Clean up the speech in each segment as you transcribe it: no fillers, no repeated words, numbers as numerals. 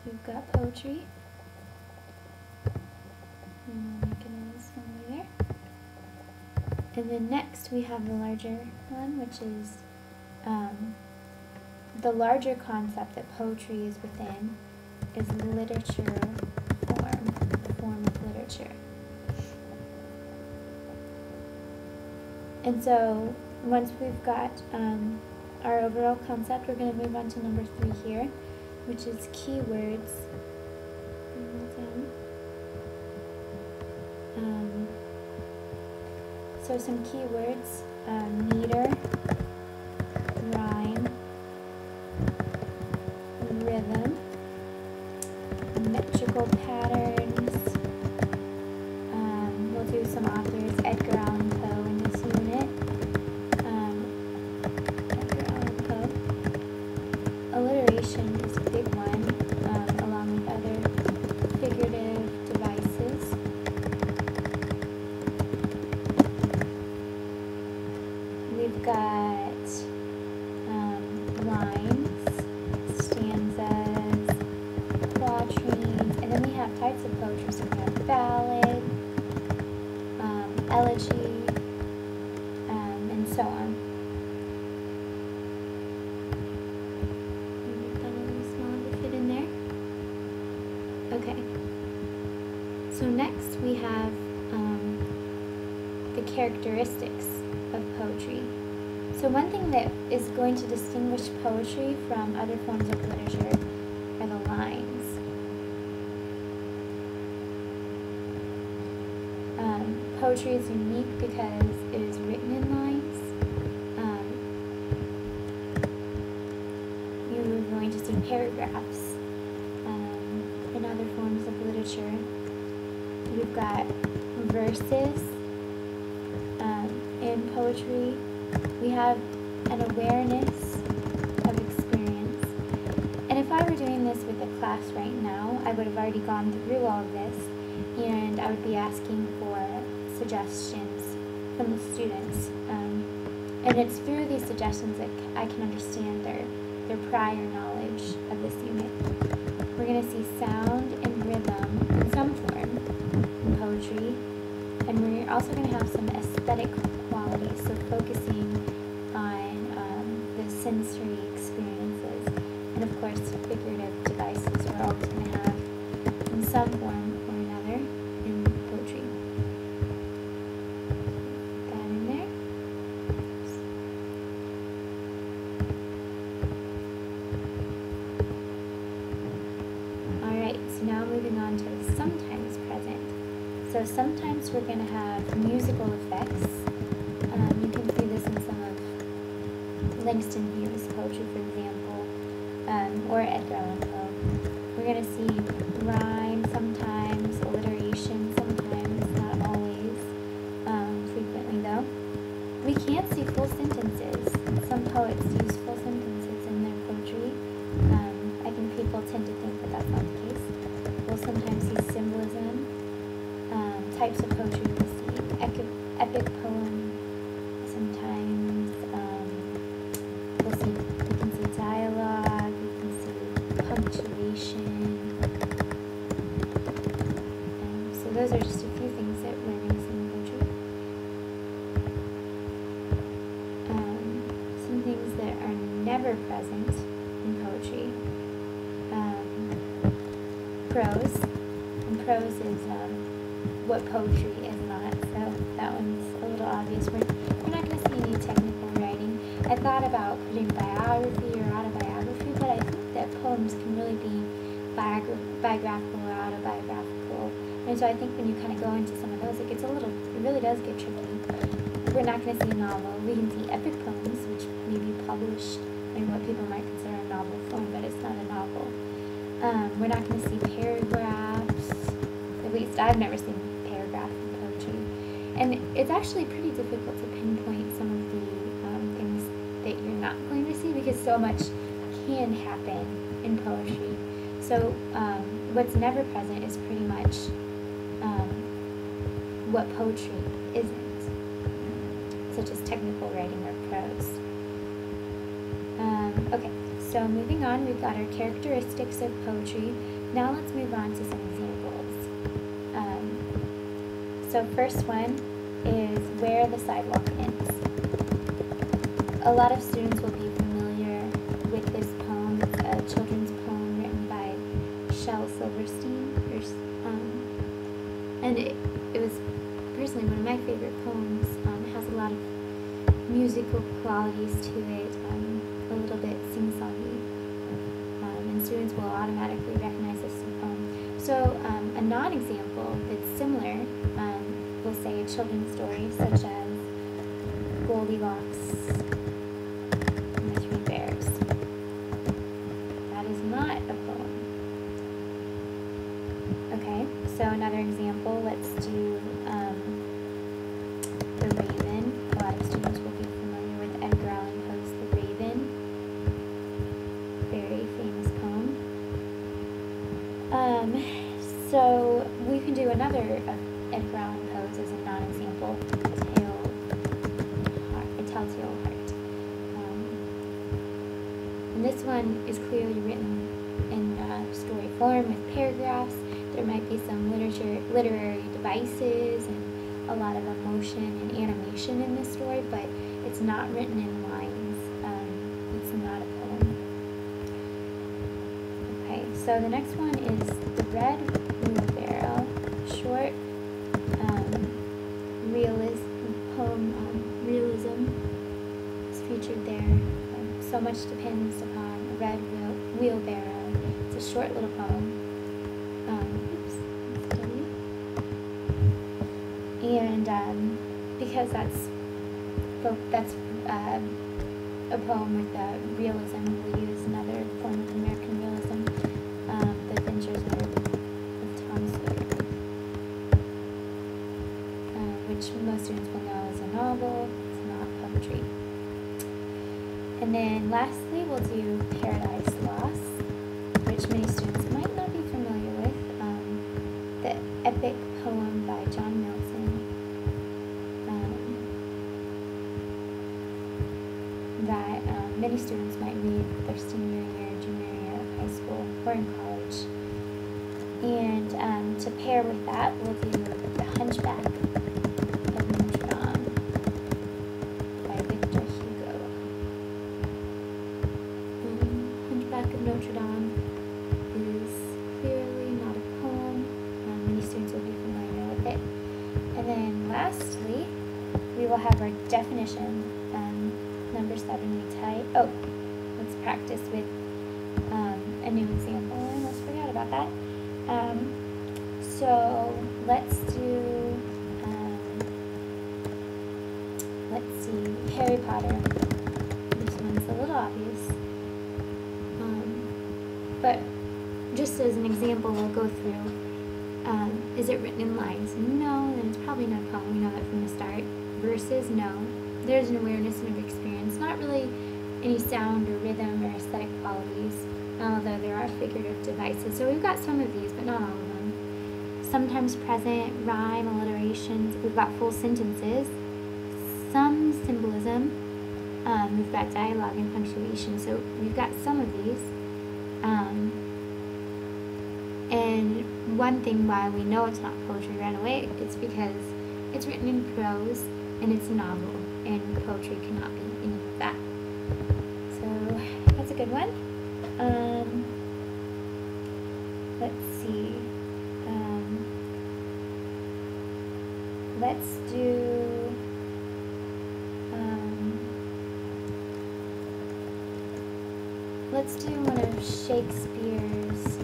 we've got poetry. And we'll make it a little smaller there. And then next we have the larger one, which is the larger concept that poetry is within is literature form of literature. And so once we've got our overall concept, we're going to move on to number 3 here, which is keywords. So some keywords: meter, rhyme, rhythm, metrical patterns. We'll do some authors: Edgar Allan Poe in this unit. Edgar Allan Poe. Alliteration is a big one, along with other figurative devices. We've got lines, stanzas, quatrains, and then we have types of poetry. So we have ballad, elegy, and so on. We've done a little small to fit in there. Okay. So next we have the characteristics of poetry. So one thing that is going to distinguish poetry from other forms of literature are the lines. Poetry is unique because it is written in lines. You're going to see paragraphs in other forms of literature. We've got verses. In poetry, we have an awareness of experience. And if I were doing this with a class right now, I would have already gone through all of this, and I would be asking for suggestions from the students. And it's through these suggestions that I can understand their prior knowledge of this unit. We're going to see sound and rhythm in some form in poetry, and we're also going to have some aesthetic qualities, so focusing on the sensory experiences, and of course figurative devices we're always going to have in some form or another in poetry. Put that in there. Alright, so now moving on to the sometimes present. So sometimes we're going to have musical effects. You can see this in some of Langston Hughes' poetry, for example, or Edgar Allan Poe. We're going to see rhyme sometimes, alliteration sometimes, not always, frequently though. We can't see full sentences. Some poets use full sentences in their poetry. I think people tend to think that that's not the case. We'll sometimes see symbolism. Types of poetry we see epic poem. Sometimes we can see dialogue. We can see punctuation. So those are just a few things that we're going to see in poetry. Some things that are never present in poetry. Prose. And prose is what poetry is not, so that one's a little obvious. We're not going to see any technical writing. I thought about putting biography or autobiography, but I think that poems can really be biographical or autobiographical. And so I think when you kind of go into some of those, it really does get tricky. We're not going to see a novel. We can see epic poems, which may be published in what people might consider a novel form, but it's not a novel. We're not going to see paragraphs. At least I've never seen paragraph in poetry. And it's actually pretty difficult to pinpoint some of the things that you're not going to see, because so much can happen in poetry. So what's never present is pretty much what poetry isn't, such as technical writing or prose. Okay, so moving on, we've got our characteristics of poetry. Now let's move on to some examples. So first one is Where the Sidewalk Ends. A lot of students will be familiar with this poem. It's a children's poem written by Shel Silverstein. And it was personally one of my favorite poems. It has a lot of musical qualities to it, a little bit sing-songy. And students will automatically recognize this poem. So a non-example that's similar, we'll say a children's story such as Goldilocks and the Three Bears. That is not a poem. Okay, so another example, let's do The Raven. A lot of students will be familiar with Edgar Allan Poe's The Raven. Very famous poem. So we can do another of Edgar Allan Poe's as a non-example, A Telltale Heart. And this one is clearly written in story form with paragraphs. There might be some literary devices and a lot of emotion and animation in this story, but it's not written in lines. It's not a poem. Okay, so the next one is The Red Wheelbarrow, short realism is featured there. So much depends upon a red wheelbarrow. It's a short little poem. And because that's a poem with realism, we'll use another form of American realism, The Adventures of Tom Sawyer, which most students will know is a novel. It's not poetry. And then lastly, we'll do Paradise Lost, which many students might not be familiar with. The epic poem by John Milton. That many students might read their senior year, junior year of high school, or in college. And to pair with that, we'll do The Hunchback of Notre Dame by Victor Hugo. Hunchback of Notre Dame is clearly not a poem. Many students will be familiar with it. And then lastly, we will have our definition. Number 7, we type. Oh, let's practice with a new example. I almost forgot about that. So let's do, let's see, Harry Potter. This one's a little obvious. But just as an example, we'll go through, is it written in lines? No, then it's probably not a poem. We know that from the start. Verses, no. There's an awareness and an experience, not really any sound or rhythm or aesthetic qualities, although there are figurative devices. So we've got some of these, but not all of them. Sometimes present, rhyme, alliterations. We've got full sentences, some symbolism. We've got dialogue and punctuation. So we've got some of these. And one thing why we know it's not poetry right away is because it's written in prose and it's a novel. And poetry cannot be any of that. So that's a good one. Let's see. Let's do one of Shakespeare's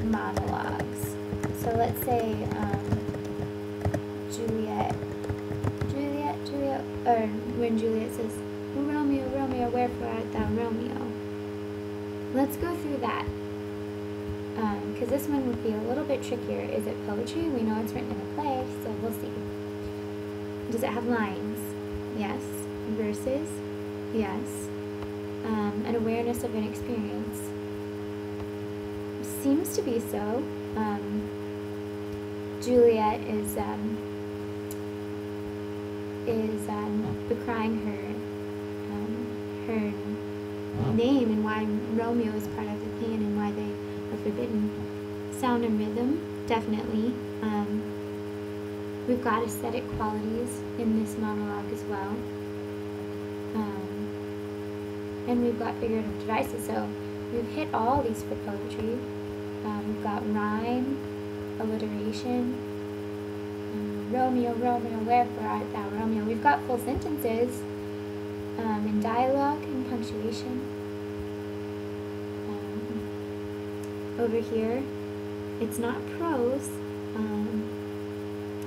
monologues. So let's say Juliet, or when Juliet says, Romeo, Romeo, wherefore art thou Romeo? Let's go through that, because this one would be a little bit trickier. Is it poetry? We know it's written in a play, so we'll see. Does it have lines? Yes. Verses? Yes. An awareness of an experience? Seems to be so. Juliet is decrying her name and why Romeo is part of the plan and why they sound and rhythm, definitely. We've got aesthetic qualities in this monologue as well. And we've got figurative devices, so we've hit all these for poetry. We've got rhyme, alliteration, Romeo, Romeo, wherefore art thou, Romeo. We've got full sentences, and dialogue and punctuation. Over here, it's not prose,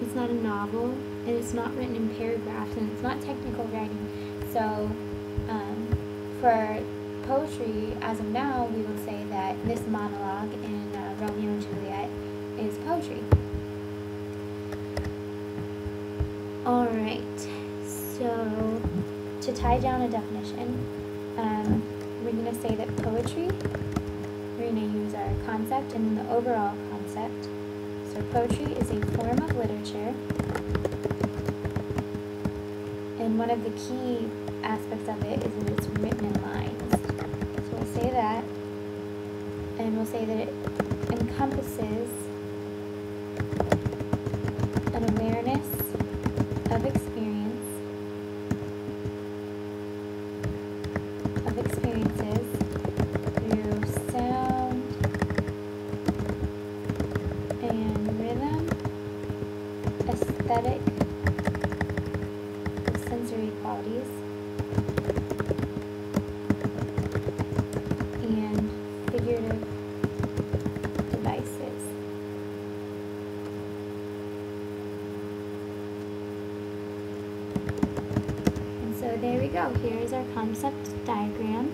it's not a novel, and it's not written in paragraphs, and it's not technical writing. So for poetry, as of now, we will say that this monologue in Romeo and Juliet is poetry. Alright, so to tie down a definition, we're going to say that poetry, we're going to use our concept and then the overall concept. So poetry is a form of literature, and one of the key aspects of it is that it's written in lines. So we'll say that, and we'll say that it encompasses an awareness of experiences through sound and rhythm, aesthetic, sensory qualities, and figurative devices. And so there we go. Here is our concept diagram.